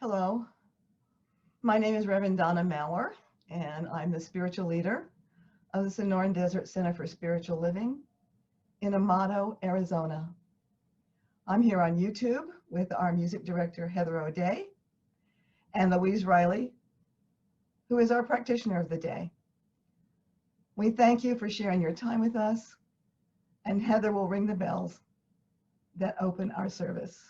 Hello, my name is Rev Donna Maurer, and I'm the spiritual leader of the Sonoran Desert Center for Spiritual Living in Amado, Arizona. I'm here on YouTube with our music director, Heather O'Day, and Louise Riley, who is our practitioner of the day. We thank you for sharing your time with us, and Heather will ring the bells that open our service.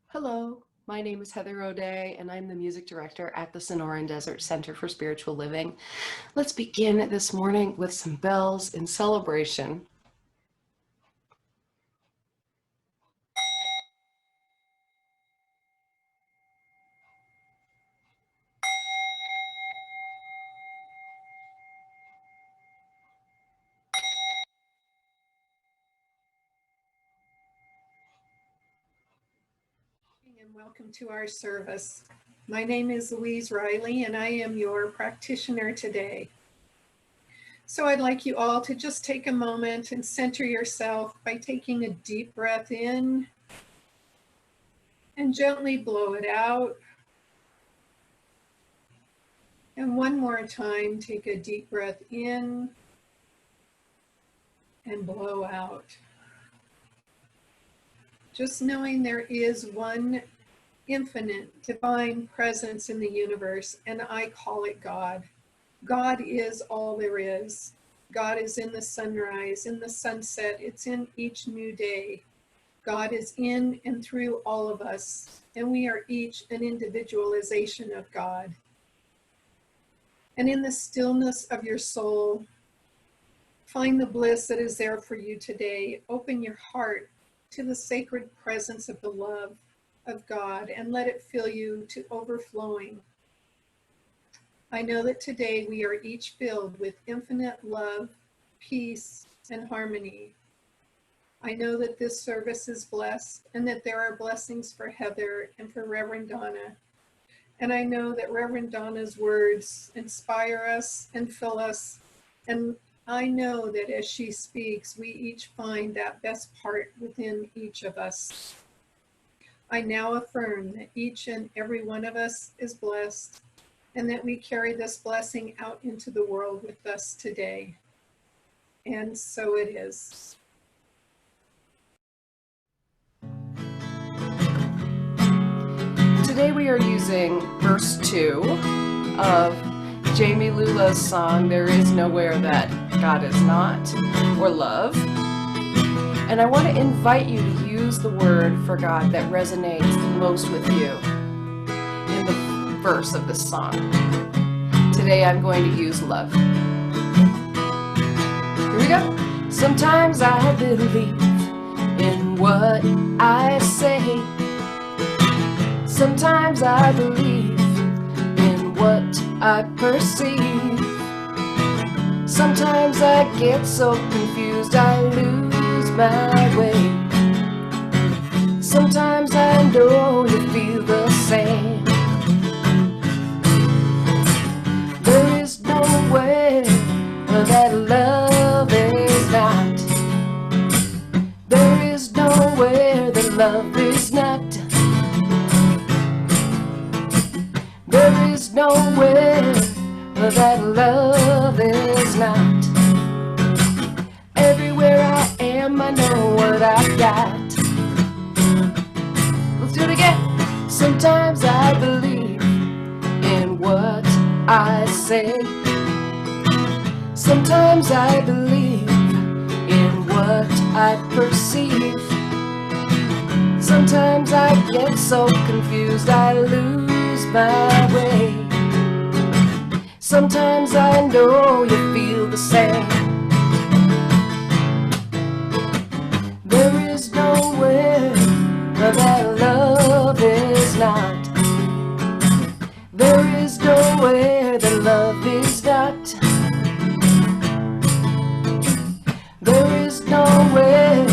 Hello, my name is Heather O'Day, and I'm the music director at the Sonoran Desert Center for Spiritual Living. Let's begin this morning with some bells in celebration. And welcome to our service. My name is Louise Riley, and I am your practitioner today. So I'd like you all to just take a moment and center yourself by taking a deep breath in and gently blow it out. And one more time, take a deep breath in and blow out. Just knowing there is one infinite divine presence in the universe, and I call it God. God is all there is. God is in the sunrise, in the sunset. It's in each new day. God is in and through all of us, and we are each an individualization of God. And in the stillness of your soul, find the bliss that is there for you today. Open your heart to the sacred presence of the love of God and let it fill you to overflowing. I know that today we are each filled with infinite love, peace, and harmony. I know that this service is blessed and that there are blessings for Heather and for Reverend Donna. And I know that Reverend Donna's words inspire us and fill us, and I know that as she speaks, we each find that best part within each of us. I now affirm that each and every one of us is blessed and that we carry this blessing out into the world with us today. And so it is. Today we are using verse 2 of Jamie Lula's song, There Is Nowhere That God Is Not, or Love. And I want to invite you to use the word for God that resonates most with you in the verse of this song. Today I'm going to use love. Here we go. Sometimes I believe in what I say. Sometimes I believe in what I perceive. Sometimes I get so confused I lose my way. Sometimes I know you feel the same. There is nowhere that love is not. There is nowhere that love is not. There is nowhere that love is not. Everywhere I am, I know what I've got. Let's do it again. Sometimes I believe in what I say. Sometimes I believe in what I perceive. Sometimes I get so confused I lose my way. Sometimes I know you feel the same. There is nowhere that love is not. There is nowhere that love is not. There is nowhere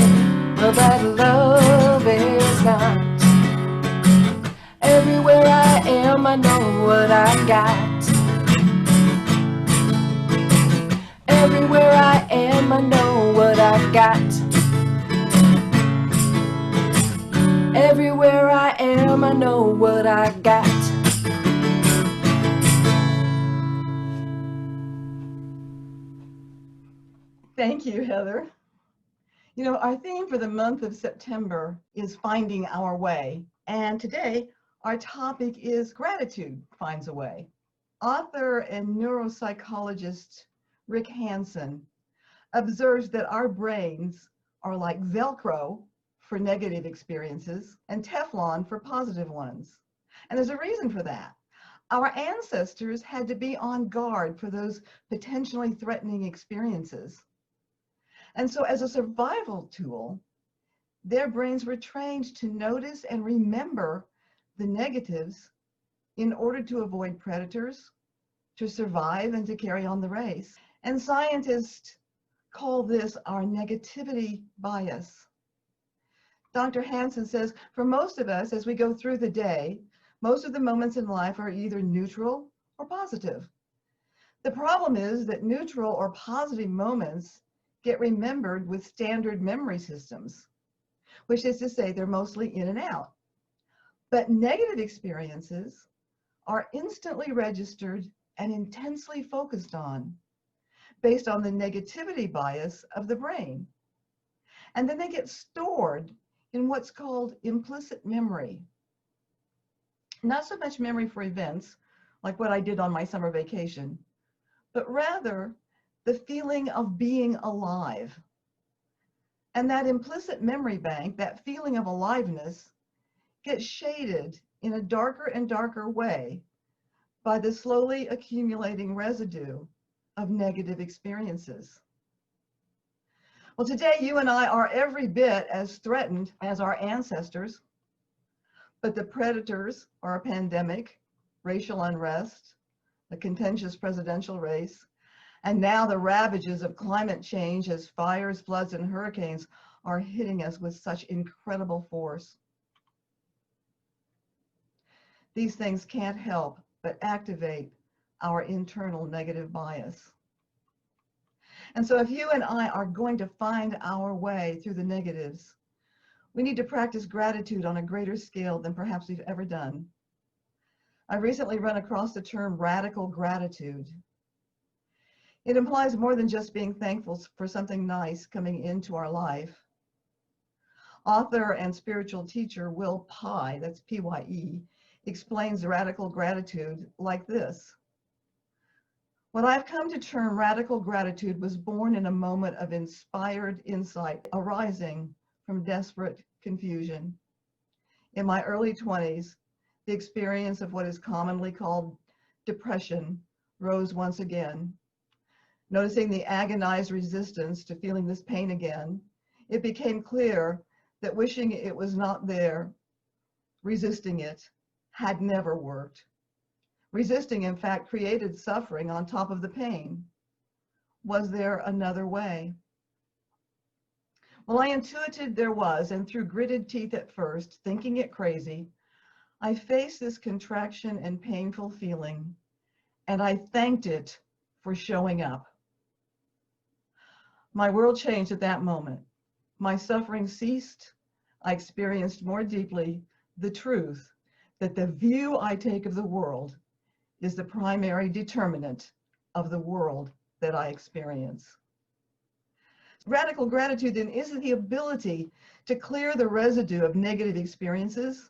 that love is not. Everywhere I am, I know what I got. Everywhere I am, I know what I've got. Everywhere I am, I know what I got. Thank you, Heather. You know, our theme for the month of September is finding our way. And today, our topic is gratitude finds a way. Author and neuropsychologist Rick Hansen observes that our brains are like Velcro for negative experiences and Teflon for positive ones. And there's a reason for that. Our ancestors had to be on guard for those potentially threatening experiences. And so as a survival tool, their brains were trained to notice and remember the negatives in order to avoid predators, to survive, and to carry on the race. And scientists call this our negativity bias. Dr. Hansen says, for most of us, as we go through the day, most of the moments in life are either neutral or positive. The problem is that neutral or positive moments get remembered with standard memory systems, which is to say they're mostly in and out. But negative experiences are instantly registered and intensely focused on, based on the negativity bias of the brain. And then they get stored in what's called implicit memory. Not so much memory for events, like what I did on my summer vacation, but rather the feeling of being alive. And that implicit memory bank, that feeling of aliveness, gets shaded in a darker and darker way by the slowly accumulating residue of negative experiences. Well, today you and I are every bit as threatened as our ancestors, but the predators are a pandemic, racial unrest, the contentious presidential race, and now the ravages of climate change as fires, floods, and hurricanes are hitting us with such incredible force. These things can't help but activate our internal negative bias. And so if you and I are going to find our way through the negatives, we need to practice gratitude on a greater scale than perhaps we've ever done. I recently run across the term radical gratitude. It implies more than just being thankful for something nice coming into our life. Author and spiritual teacher Will Pye, that's P-Y-E, explains radical gratitude like this. What I've come to term radical gratitude was born in a moment of inspired insight arising from desperate confusion. In my early 20s, the experience of what is commonly called depression rose once again. Noticing the agonized resistance to feeling this pain again, it became clear that wishing it was not there, resisting it, had never worked. Resisting, in fact, created suffering on top of the pain. Was there another way? Well, I intuited there was, and through gritted teeth at first, thinking it crazy, I faced this contraction and painful feeling, and I thanked it for showing up. My world changed at that moment. My suffering ceased. I experienced more deeply the truth that the view I take of the world is the primary determinant of the world that I experience. Radical gratitude then is the ability to clear the residue of negative experiences,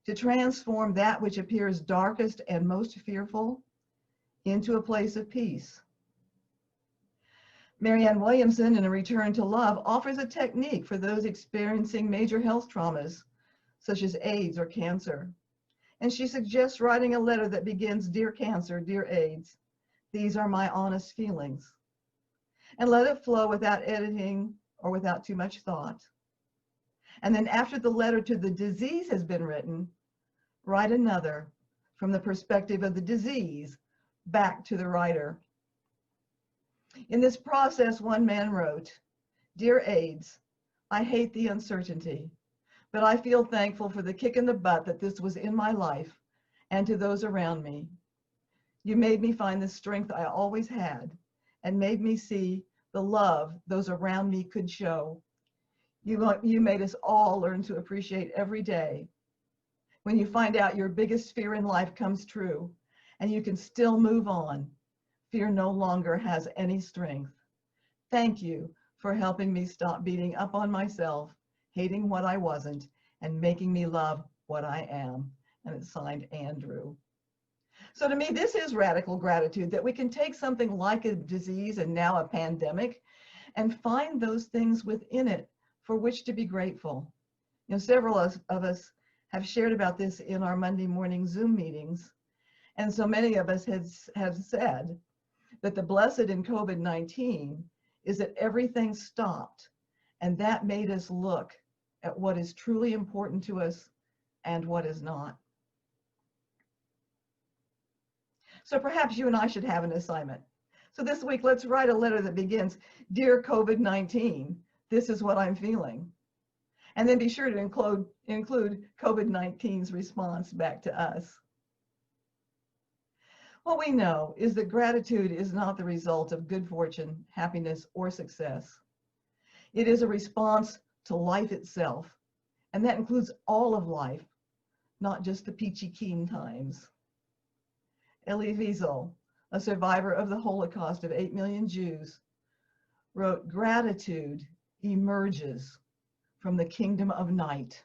to transform that which appears darkest and most fearful into a place of peace. Marianne Williamson, in A Return to Love, offers a technique for those experiencing major health traumas, such as AIDS or cancer. And she suggests writing a letter that begins, "Dear Cancer, dear AIDS, these are my honest feelings." And let it flow without editing or without too much thought. And then after the letter to the disease has been written, write another from the perspective of the disease back to the writer. In this process, one man wrote, "Dear AIDS, I hate the uncertainty, but I feel thankful for the kick in the butt that this was in my life and to those around me. You made me find the strength I always had and made me see the love those around me could show. You made us all learn to appreciate every day. When you find out your biggest fear in life comes true and you can still move on, fear no longer has any strength. Thank you for helping me stop beating up on myself, hating what I wasn't, and making me love what I am. And it's signed Andrew. So to me, this is radical gratitude, that we can take something like a disease and now a pandemic and find those things within it for which to be grateful. You know, several of us have shared about this in our Monday morning Zoom meetings. And so many of us have said that the blessed in COVID-19 is that everything stopped, and that made us look at what is truly important to us and what is not. So perhaps you and I should have an assignment. So this week, let's write a letter that begins, "Dear COVID-19, this is what I'm feeling." And then be sure to include COVID-19's response back to us. What we know is that gratitude is not the result of good fortune, happiness, or success. It is a response to life itself, and that includes all of life, not just the peachy keen times. Elie Wiesel, a survivor of the Holocaust of 8 million Jews, wrote, "Gratitude emerges from the kingdom of night."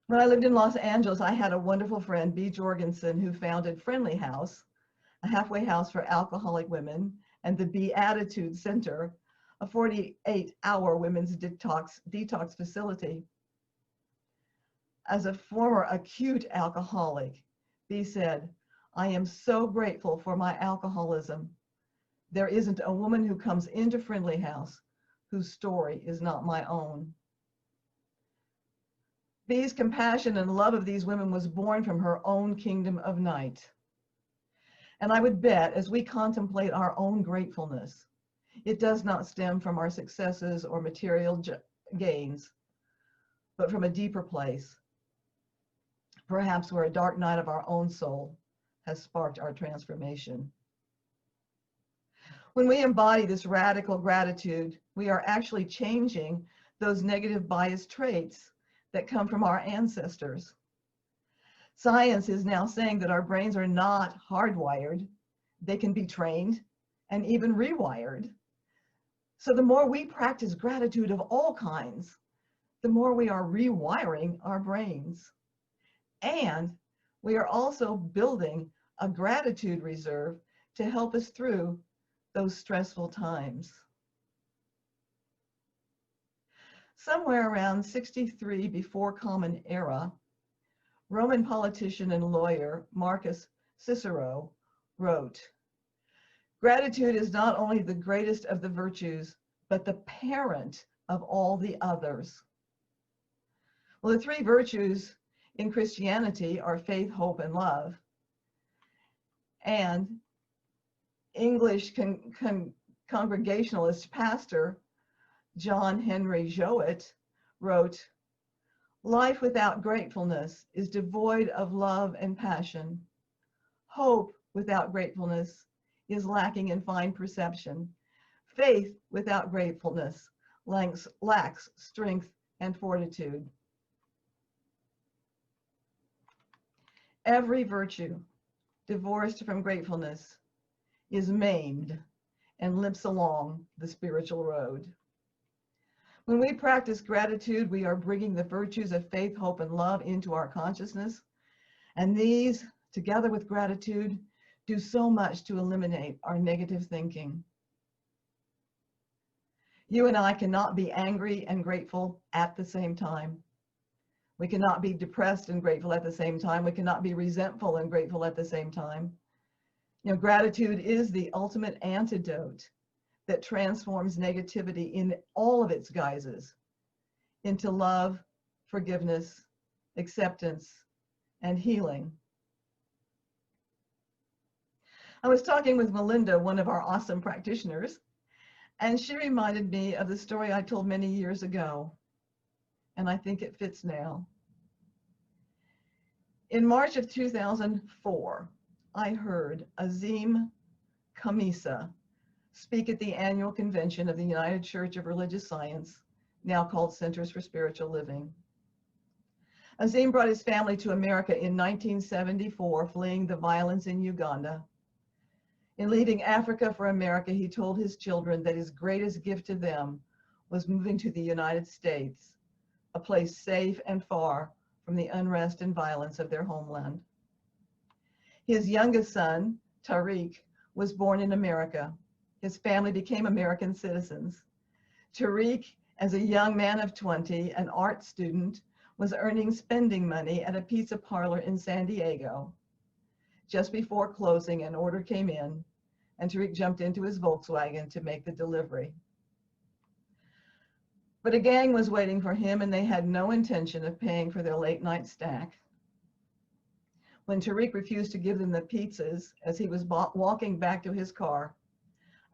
When I lived in Los Angeles, I had a wonderful friend, B. Jorgensen, who founded Friendly House, a halfway house for alcoholic women, and the Beatitude Center, a 48-hour women's detox facility. As a former acute alcoholic, B said, "I am so grateful for my alcoholism. There isn't a woman who comes into Friendly House whose story is not my own." B's compassion and love of these women was born from her own kingdom of night. And I would bet, as we contemplate our own gratefulness, it does not stem from our successes or material gains, but from a deeper place, perhaps where a dark night of our own soul has sparked our transformation. When we embody this radical gratitude, we are actually changing those negative bias traits that come from our ancestors. Science is now saying that our brains are not hardwired. They can be trained and even rewired. So the more we practice gratitude of all kinds, the more we are rewiring our brains. And we are also building a gratitude reserve to help us through those stressful times. Somewhere around 63 before Common Era, Roman politician and lawyer Marcus Cicero wrote, "Gratitude is not only the greatest of the virtues, but the parent of all the others." Well, the three virtues in Christianity are faith, hope, and love. And English Congregationalist pastor John Henry Jowett wrote, "Life without gratefulness is devoid of love and passion. Hope without gratefulness is lacking in fine perception. Faith without gratefulness lacks strength and fortitude." Every virtue divorced from gratefulness is maimed and limps along the spiritual road. When we practice gratitude, we are bringing the virtues of faith, hope, and love into our consciousness. And these, together with gratitude, do so much to eliminate our negative thinking. You and I cannot be angry and grateful at the same time. We cannot be depressed and grateful at the same time. We cannot be resentful and grateful at the same time. You know, gratitude is the ultimate antidote that transforms negativity in all of its guises into love, forgiveness, acceptance, and healing. I was talking with Melinda, one of our awesome practitioners, and she reminded me of the story I told many years ago, and I think it fits now. In March of 2004, I heard Azim Khamisa speak at the annual convention of the United Church of Religious Science, now called Centers for Spiritual Living. Azim brought his family to America in 1974, fleeing the violence in Uganda. In leading Africa for America, he told his children that his greatest gift to them was moving to the United States, a place safe and far from the unrest and violence of their homeland. His youngest son, Tariq, was born in America. His family became American citizens. Tariq, as a young man of 20, an art student, was earning spending money at a pizza parlor in San Diego. Just before closing, an order came in, and Tariq jumped into his Volkswagen to make the delivery. But a gang was waiting for him, and they had no intention of paying for their late-night snack. When Tariq refused to give them the pizzas as he was walking back to his car,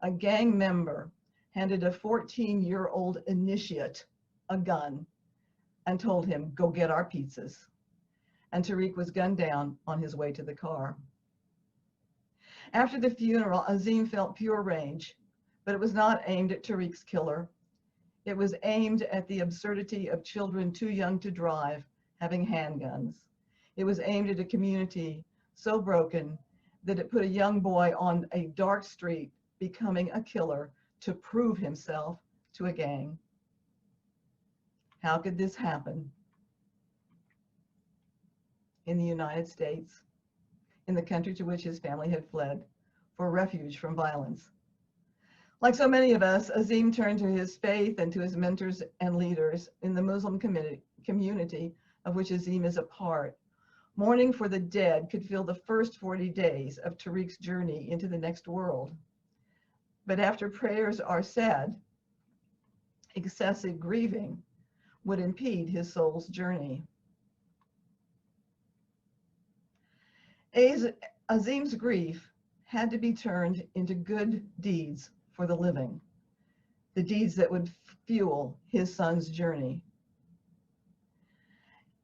a gang member handed a 14-year-old initiate a gun and told him, "Go get our pizzas." And Tariq was gunned down on his way to the car. After the funeral, Azim felt pure rage, but it was not aimed at Tariq's killer. It was aimed at the absurdity of children too young to drive having handguns. It was aimed at a community so broken that it put a young boy on a dark street becoming a killer to prove himself to a gang. How could this happen in the United States, in the country to which his family had fled for refuge from violence? Like so many of us, Azim turned to his faith and to his mentors and leaders in the Muslim community of which Azim is a part. Mourning for the dead could fill the first 40 days of Tariq's journey into the next world. But after prayers are said, excessive grieving would impede his soul's journey. Azim's grief had to be turned into good deeds for the living, the deeds that would fuel his son's journey.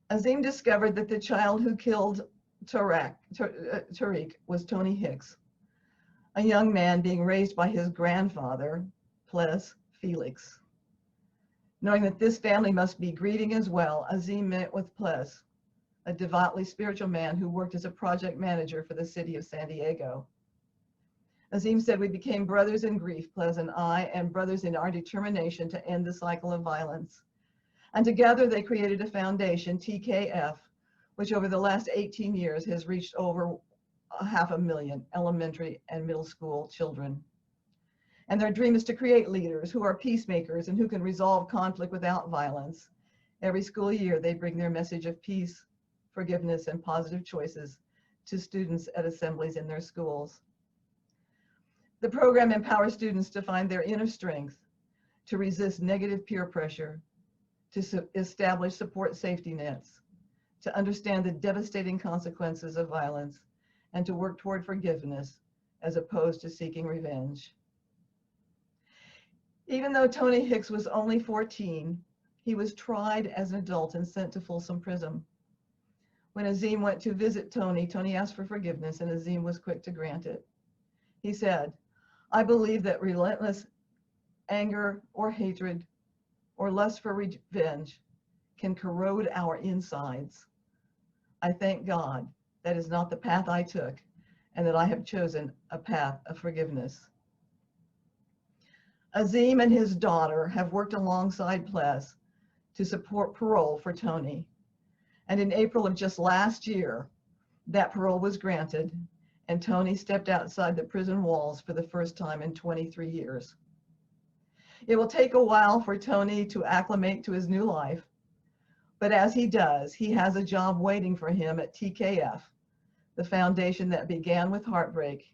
Azim discovered that the child who killed Tariq was Tony Hicks, a young man being raised by his grandfather, Ples Felix. Knowing that this family must be grieving as well, Azim met with Ples, a devoutly spiritual man who worked as a project manager for the city of San Diego. Azim said, "We became brothers in grief, Ples and I, and brothers in our determination to end the cycle of violence. And together they created a foundation, TKF, which over the last 18 years has reached over 500,000 elementary and middle school children. And their dream is to create leaders who are peacemakers and who can resolve conflict without violence. Every school year, they bring their message of peace, forgiveness, and positive choices to students at assemblies in their schools. The program empowers students to find their inner strength, to resist negative peer pressure, to establish support safety nets, to understand the devastating consequences of violence, and to work toward forgiveness as opposed to seeking revenge." Even though Tony Hicks was only 14, he was tried as an adult and sent to Folsom Prison. When Azim went to visit Tony, Tony asked for forgiveness, and Azim was quick to grant it. He said, "I believe that relentless anger or hatred or lust for revenge can corrode our insides. I thank God that is not the path I took, and that I have chosen a path of forgiveness." Azim and his daughter have worked alongside Ples to support parole for Tony. And in April of just last year, that parole was granted, and Tony stepped outside the prison walls for the first time in 23 years. It will take a while for Tony to acclimate to his new life, but as he does, he has a job waiting for him at TKF, the foundation that began with heartbreak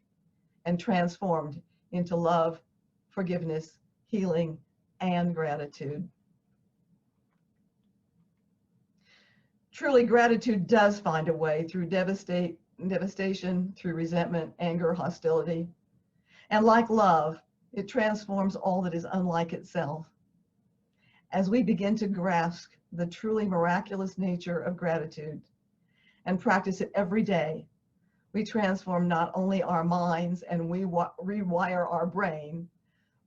and transformed into love, forgiveness, healing, and gratitude. Truly, gratitude does find a way through devastation, through resentment, anger, hostility. And like love, it transforms all that is unlike itself. As we begin to grasp the truly miraculous nature of gratitude and practice it every day, we transform not only our minds and we rewire our brain,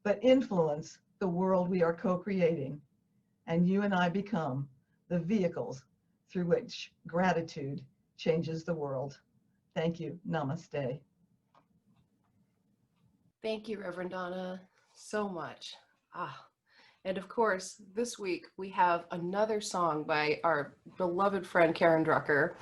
but influence the world we are co-creating. And you and I become the vehicles through which gratitude changes the world. Thank you. Namaste. Thank you, Reverend Donna, so much. Ah, and of course, this week we have another song by our beloved friend Karen Drucker,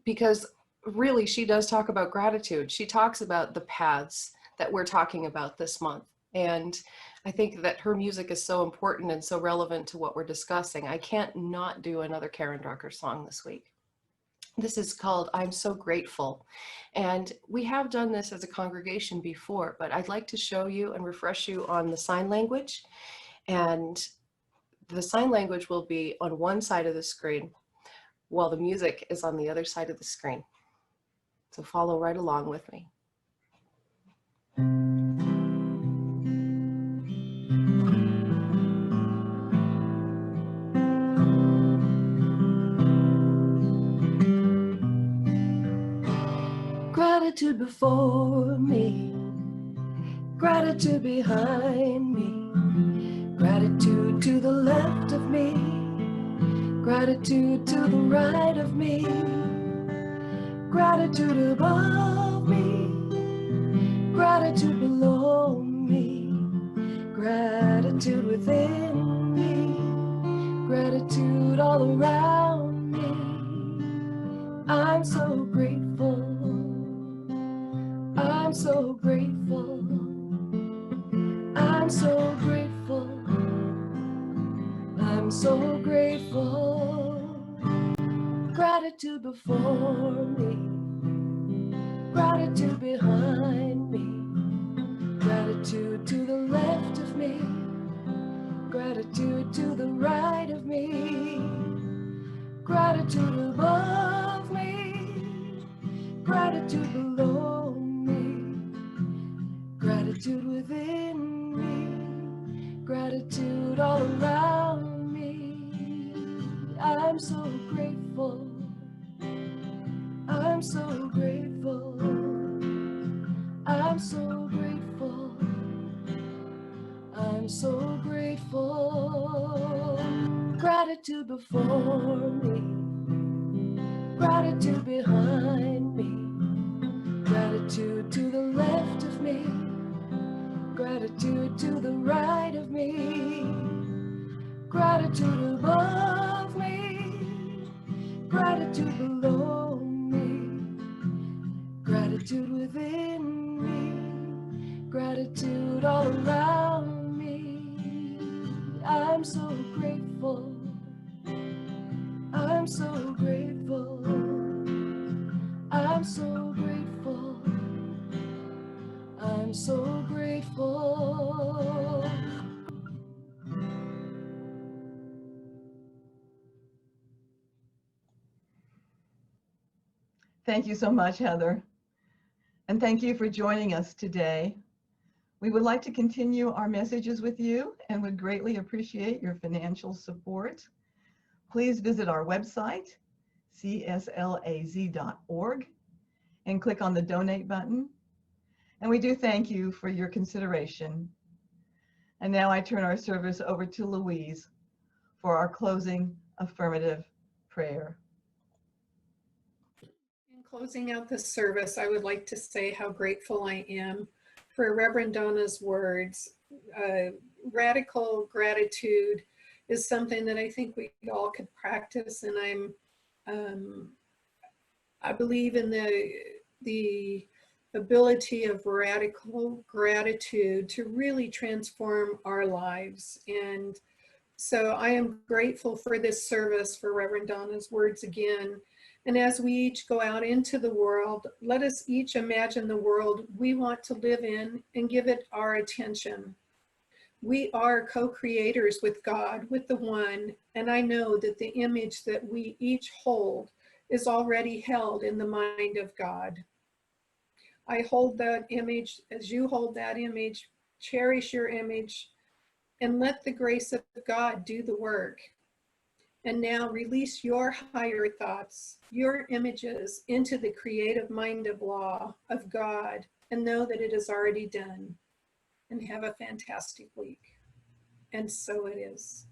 because really she does talk about gratitude. She talks about the paths that we're talking about this month. And I think that her music is so important and so relevant to what we're discussing. I can't not do another Karen Drucker song this week. This is called I'm So Grateful. And we have done this as a congregation before, but I'd like to show you and refresh you on the sign language. And the sign language will be on one side of the screen while the music is on the other side of the screen. So follow right along with me. Gratitude before me, gratitude behind me, gratitude to the left of me, gratitude to the right of me, gratitude above me, gratitude below me, gratitude within me, gratitude all around me. I'm so grateful. I'm so grateful. I'm so grateful. I'm so grateful. Gratitude before me, gratitude behind me, gratitude to the left of me, gratitude to the right of me, gratitude above me, gratitude below me, gratitude within me, gratitude all around me. I'm so grateful. I'm so grateful. I'm so grateful. I'm so grateful. Gratitude before me, gratitude behind me, gratitude to the left of me, gratitude to the right of me, gratitude above me, gratitude below me, gratitude within me, gratitude all around me. I'm so grateful. I'm so grateful. I'm so grateful. I'm so grateful. Thank you so much, Heather. And thank you for joining us today. We would like to continue our messages with you and would greatly appreciate your financial support. Please visit our website, cslaz.org, and click on the donate button. And we do thank you for your consideration. And now I turn our service over to Louise for our closing affirmative prayer. In closing out this service, I would like to say how grateful I am for Reverend Donna's words. Radical gratitude is something that I think we all could practice, and I believe in the ability of radical gratitude to really transform our lives. And so I am grateful for this service, for Reverend Donna's words again. And as we each go out into the world, let us each imagine the world we want to live in and give it our attention. We are co-creators with God, with the One, and I know that the image that we each hold is already held in the mind of God. I hold that image as you hold that image. Cherish your image and let the grace of God do the work. And now release your higher thoughts, your images into the creative mind of law of God, and know that it is already done. And have a fantastic week. And so it is.